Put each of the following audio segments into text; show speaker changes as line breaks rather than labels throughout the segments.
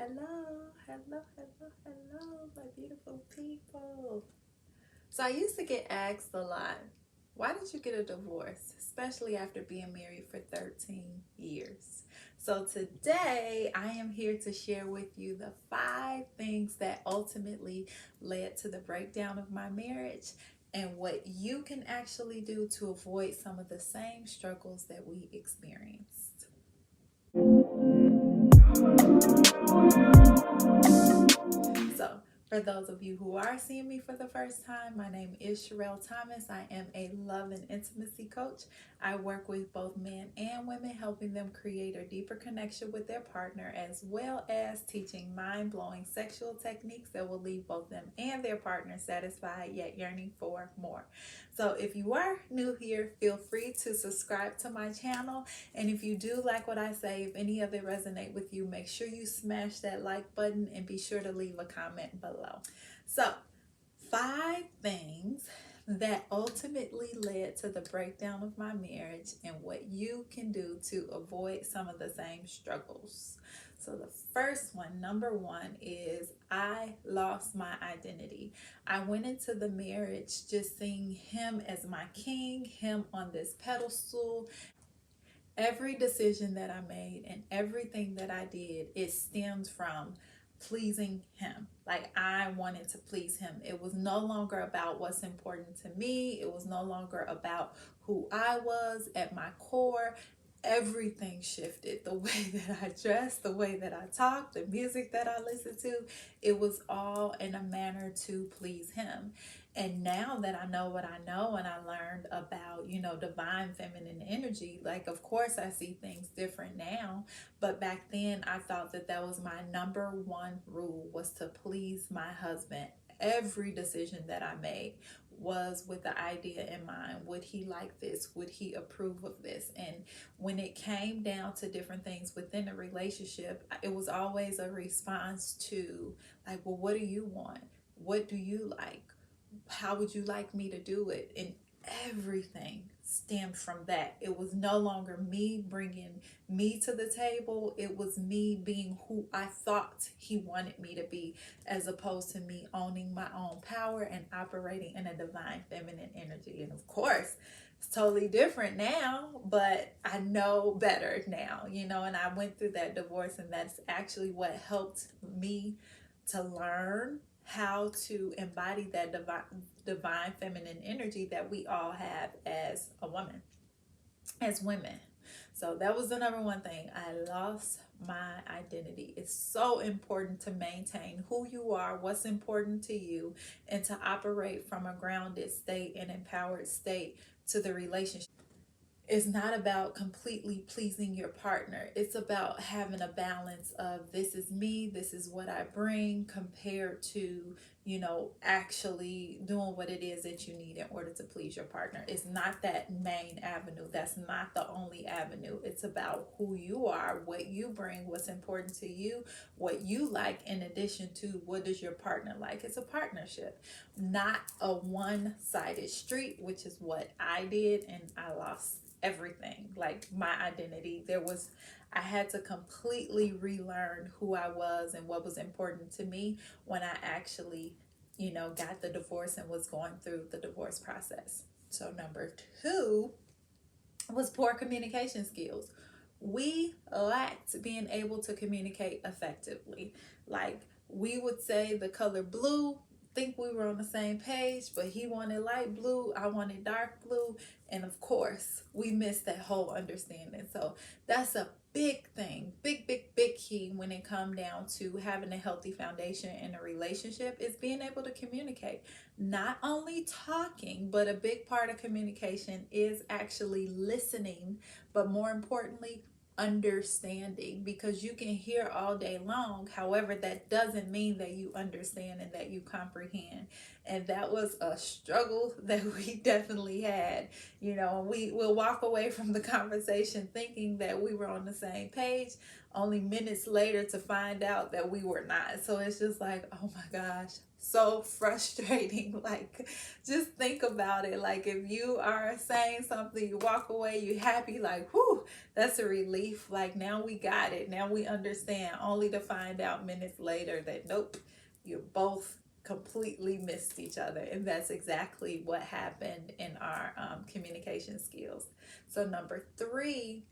Hello, my beautiful people. So I used to get asked a lot, why did you get a divorce, especially after being married for 13 years? So today I am here to share with you the 5 things that ultimately led to the breakdown of my marriage and what you can actually do to avoid some of the same struggles that we experienced. So, for those of you who are seeing me for the first time, my name is Sherelle Thomas. I am a love and intimacy coach. I work with both men and women, helping them create a deeper connection with their partner, as well as teaching mind blowing sexual techniques that will leave both them and their partner satisfied yet yearning for more. So, if you are new here, feel free to subscribe to my channel. And if you do like what I say, if any of it resonate with you, make sure you smash that like button and be sure to leave a comment below. So, 5 things that ultimately led to the breakdown of my marriage and what you can do to avoid some of the same struggles. So, the first one, number one, is I lost my identity. I went into the marriage just seeing him as my king, him on this pedestal. Every decision that I made and everything that I did, it stemmed from pleasing him. Like, I wanted to please him. It was no longer about what's important to me. It was no longer about who I was at my core. Everything shifted. The way that I dressed, the way that I talked, the music that I listened to, it was all in a manner to please him. And now that I know what I know and I learned about, divine feminine energy, like, of course, I see things different now. But back then, I thought that that was my number one rule, was to please my husband. Every decision that I made was with the idea in mind. Would he like this? Would he approve of this? And when it came down to different things within a relationship, it was always a response to, like, well, what do you want? What do you like? How would you like me to do it? And everything stemmed from that. It was no longer me bringing me to the table. It was me being who I thought he wanted me to be, as opposed to me owning my own power and operating in a divine feminine energy. And of course, it's totally different now, but I know better now, and I went through that divorce, and that's actually what helped me to learn how to embody that divine feminine energy that we all have as a woman, as women. So that was the number one thing. I lost my identity. It's so important to maintain who you are, what's important to you, and to operate from a grounded state and empowered state to the relationship. It's not about completely pleasing your partner. It's about having a balance of, this is me, this is what I bring, compared to, actually doing what it is that you need in order to please your partner. It's not that main avenue. That's not the only avenue. It's about who you are, what you bring, what's important to you, what you like, in addition to what does your partner like. It's a partnership, not a one-sided street, which is what I did, and I lost everything, like my identity. I had to completely relearn who I was and what was important to me when I actually, got the divorce and was going through the divorce process. So number two was poor communication skills. We lacked being able to communicate effectively. Like, we would say the color blue, think we were on the same page, but he wanted light blue, I wanted dark blue, and of course, we missed that whole understanding. So that's a big thing, big key when it comes down to having a healthy foundation in a relationship, is being able to communicate. Not only talking, but a big part of communication is actually listening, but more importantly, understanding, because you can hear all day long. However, that doesn't mean that you understand and that you comprehend. And that was a struggle that we definitely had. We will walk away from the conversation thinking that we were on the same page, only minutes later to find out that we were not. So it's just like, oh my gosh, so frustrating. Like, just think about it. Like, if you are saying something, you walk away, you happy, like, whew, that's a relief. Like, now we got it. Now we understand, only to find out minutes later that nope, you both completely missed each other. And that's exactly what happened in our communication skills. So, number three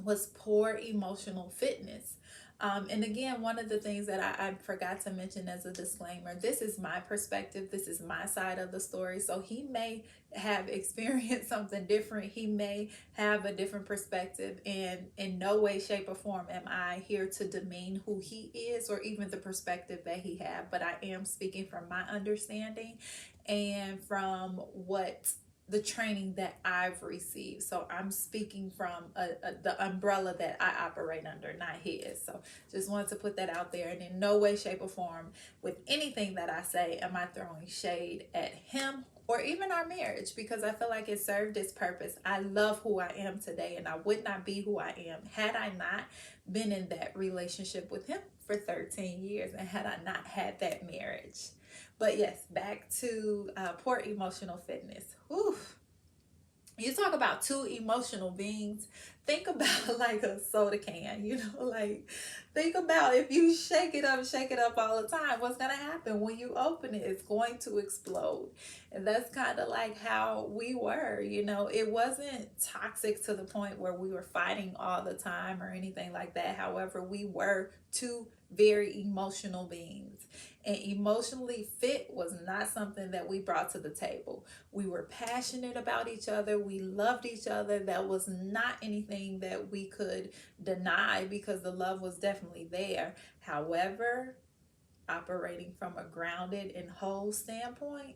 was poor emotional fitness. And again, one of the things that I forgot to mention as a disclaimer, this is my perspective, this is my side of the story. So he may have experienced something different, he may have a different perspective, and in no way, shape, or form am I here to demean who he is or even the perspective that he had. But I am speaking from my understanding and from what the training that I've received. So I'm speaking from the umbrella that I operate under, not his. So just wanted to put that out there. And in no way, shape, or form with anything that I say am I throwing shade at him or even our marriage, because I feel like it served its purpose. I love who I am today, and I would not be who I am had I not been in that relationship with him for 13 years and had I not had that marriage. But yes, back to poor emotional fitness. Whew. You talk about two emotional beings. Think about like a soda can, like think about if you shake it up all the time, what's going to happen when you open it? It's going to explode. And that's kind of like how we were, it wasn't toxic to the point where we were fighting all the time or anything like that. However, we were two very emotional beings, and emotionally fit was not something that we brought to the table. We were passionate about each other. We loved each other. That was not anything that we could deny because the love was definitely there. However, operating from a grounded and whole standpoint,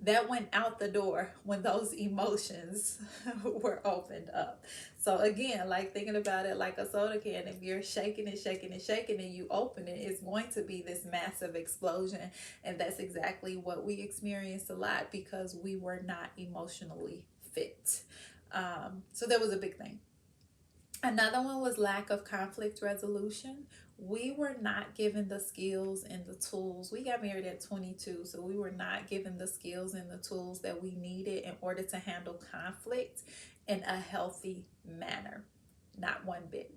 that went out the door when those emotions were opened up. So again, like thinking about it like a soda can, if you're shaking and you open it, it's going to be this massive explosion. And that's exactly what we experienced a lot because we were not emotionally fit. So that was a big thing. Another one was lack of conflict resolution. We were not given the skills and the tools. We got married at 22, so we were not given the skills and the tools that we needed in order to handle conflict in a healthy manner. Not one bit.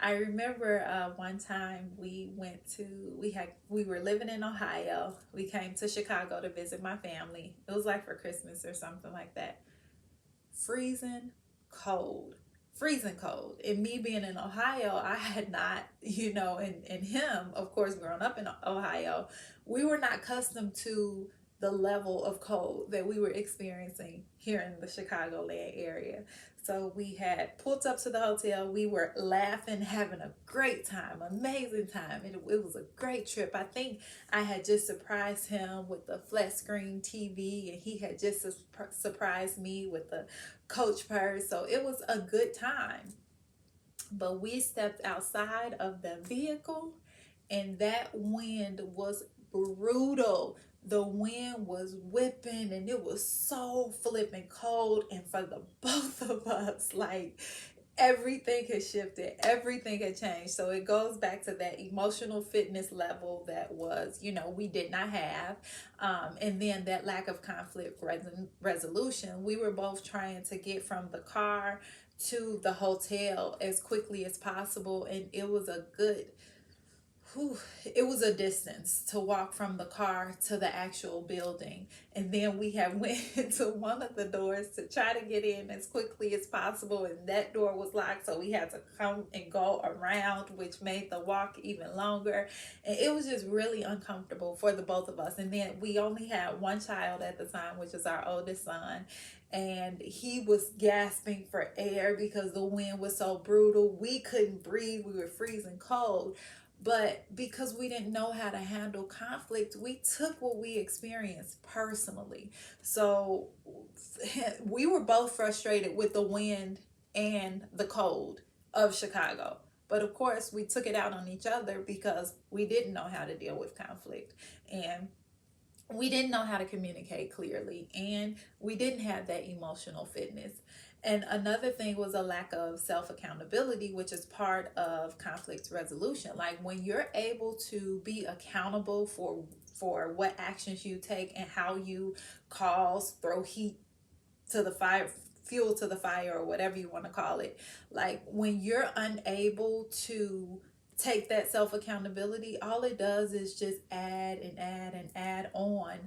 I remember one time we were living in Ohio. We came to Chicago to visit my family. It was like for Christmas or something like that. Freezing cold. Freezing cold. And me being in Ohio, I had not, and him, of course, growing up in Ohio, we were not accustomed to the level of cold that we were experiencing here in the Chicagoland area. So we had pulled up to the hotel. We were laughing, having a great time, amazing time. It was a great trip. I think I had just surprised him with the flat screen TV, and he had just surprised me with the Coach purse. So it was a good time. But we stepped outside of the vehicle, and that wind was brutal. The wind was whipping and it was so flipping cold. And for the both of us, like everything had shifted, everything had changed. So it goes back to that emotional fitness level that was, we did not have. And then that lack of conflict resolution. We were both trying to get from the car to the hotel as quickly as possible. And it was it was a distance to walk from the car to the actual building. And then we had went into one of the doors to try to get in as quickly as possible, and that door was locked, so we had to come and go around, which made the walk even longer. And it was just really uncomfortable for the both of us. And then we only had one child at the time, which is our oldest son, and he was gasping for air because the wind was so brutal. We couldn't breathe. We were freezing cold. But because we didn't know how to handle conflict, we took what we experienced personally. So we were both frustrated with the wind and the cold of Chicago. But of course, we took it out on each other because we didn't know how to deal with conflict. And we didn't know how to communicate clearly. And we didn't have that emotional fitness. And another thing was a lack of self accountability, which is part of conflict resolution. Like when you're able to be accountable for what actions you take and how you throw heat to the fire, fuel to the fire, or whatever you want to call it. Like when you're unable to take that self accountability, all it does is just add and add and add on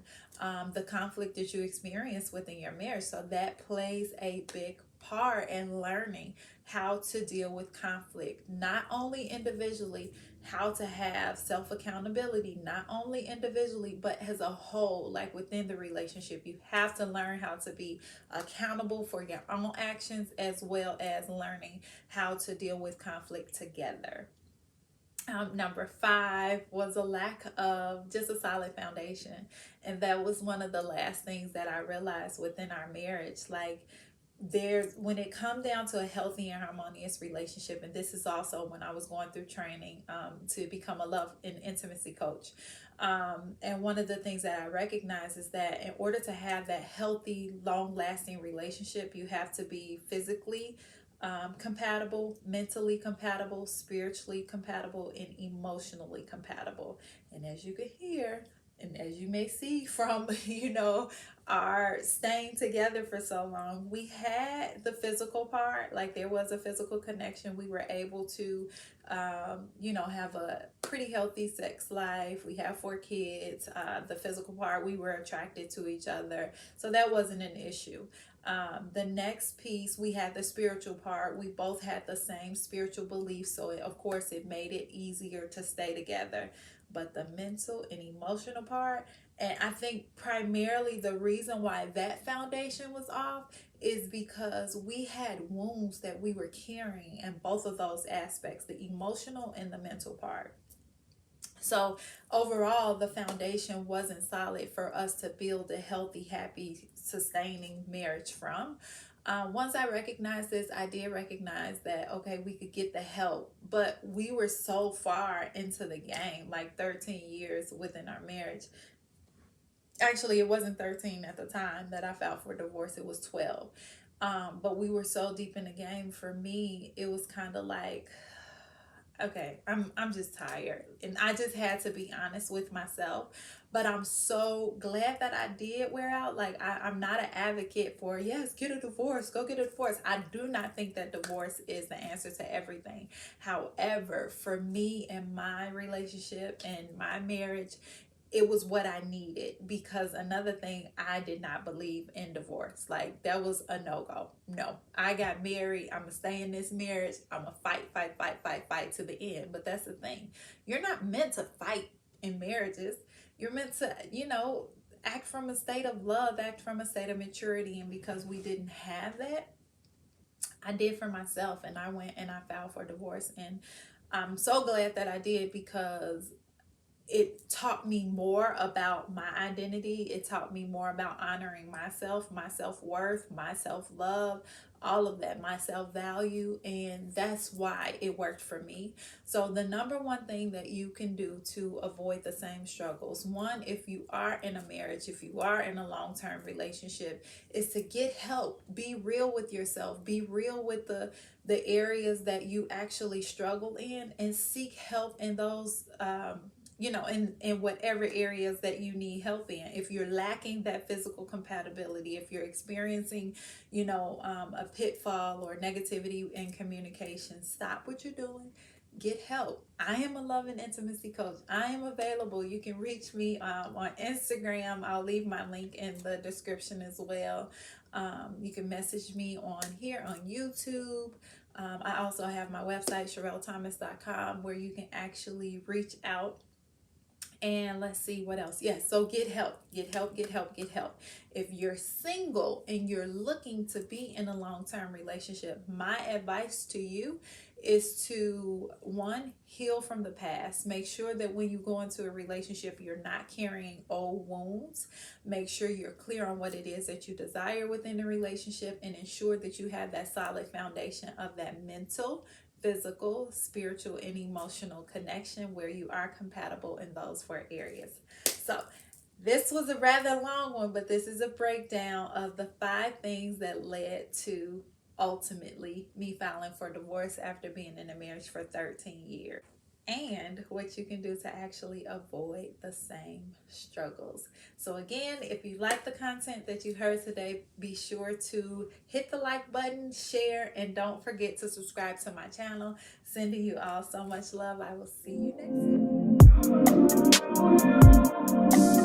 the conflict that you experience within your marriage. So that plays a big part in learning how to deal with conflict, not only individually, how to have self accountability, not only individually, but as a whole, like within the relationship. You have to learn how to be accountable for your own actions, as well as learning how to deal with conflict together. Number 5 was a lack of just a solid foundation. And that was one of the last things that I realized within our marriage. Like, when it come down to a healthy and harmonious relationship, and this is also when I was going through training to become a love and intimacy coach, and one of the things that I recognize is that in order to have that healthy, long lasting relationship, you have to be physically compatible, mentally compatible, spiritually compatible, and emotionally compatible. And as you can hear, and as you may see from our staying together for so long, we had the physical part. Like there was a physical connection. We were able to have a pretty healthy sex life. We have 4 kids. The physical part, we were attracted to each other, so that wasn't an issue. The next piece, we had the spiritual part. We both had the same spiritual beliefs, so of course it made it easier to stay together. But the mental and emotional part, and I think primarily the reason why that foundation was off is because we had wounds that we were carrying in both of those aspects, the emotional and the mental part. So overall, the foundation wasn't solid for us to build a healthy, happy, sustaining marriage from. Once I recognized this, I did recognize that, okay, we could get the help, but we were so far into the game, like 13 years within our marriage. Actually, it wasn't 13 at the time that I filed for divorce, it was 12. But we were so deep in the game. For me, it was kind of like, okay, I'm just tired, and I just had to be honest with myself. But I'm so glad that I did wear out. Like I'm not an advocate for, yes, get a divorce, go get a divorce. I do not think that divorce is the answer to everything. However, for me and my relationship and my marriage, it was what I needed, because another thing, I did not believe in divorce. Like that was a no-go. No, I got married. I'm gonna stay in this marriage. I'm gonna fight to the end. But that's the thing. You're not meant to fight in marriages. You're meant to, act from a state of love, act from a state of maturity. And because we didn't have that, I did for myself, and I went and I filed for divorce. And I'm so glad that I did, because it taught me more about my identity. It taught me more about honoring myself, my self-worth, my self-love, all of that, my self-value. And that's why it worked for me. So the number one thing that you can do to avoid the same struggles, one, if you are in a marriage, if you are in a long-term relationship, is to get help. Be real with yourself. Be real with the areas that you actually struggle in, and seek help in those in whatever areas that you need help in. If you're lacking that physical compatibility, if you're experiencing, a pitfall or negativity in communication, stop what you're doing. Get help. I am a love and intimacy coach. I am available. You can reach me on Instagram. I'll leave my link in the description as well. You can message me on here on YouTube. I also have my website, SherelleThomas.com, where you can actually reach out. And let's see what else. Yes, so get help. If you're single and you're looking to be in a long-term relationship, my advice to you is to, one, heal from the past. Make sure that when you go into a relationship, you're not carrying old wounds. Make sure you're clear on what it is that you desire within the relationship, and ensure that you have that solid foundation of that mental, physical, spiritual, and emotional connection, where you are compatible in those 4 areas. So this was a rather long one, but this is a breakdown of the 5 things that led to ultimately me filing for divorce after being in a marriage for 13 years, and what you can do to actually avoid the same struggles. So again, if you like the content that you heard today, be sure to hit the like button, share, and don't forget to subscribe to my channel. Sending you all so much love. I will see you next time.